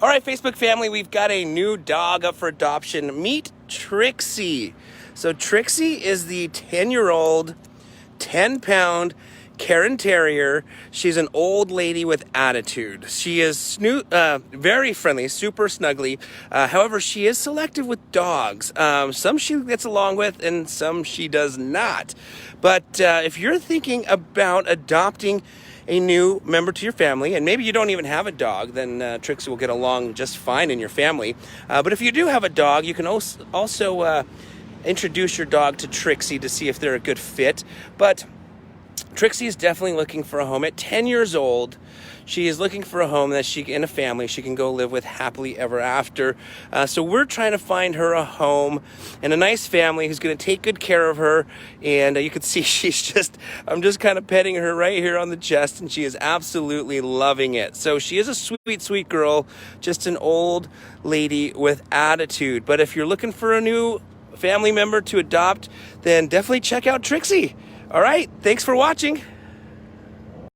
All right, Facebook family, we've got a new dog up for adoption. Meet Trixie. So Trixie is the 10-year-old, 10-pound Karen Terrier. She's an old lady with attitude. She is very friendly, super snuggly. However, she is selective with dogs. Some she gets along with and some she does not. But if you're thinking about adopting a new member to your family, and maybe you don't even have a dog, then Trixie will get along just fine in your family. But if you do have a dog, you can also introduce your dog to Trixie to see if they're a good fit. But Trixie is definitely looking for a home. At 10 years old, she is looking for a home that in a family she can go live with happily ever after. So we're trying to find her a home and a nice family who's going to take good care of her. And you can see I'm just kind of petting her right here on the chest, and she is absolutely loving it. So she is a sweet, sweet girl, just an old lady with attitude. But if you're looking for a new family member to adopt, then definitely check out Trixie. All right, thanks for watching.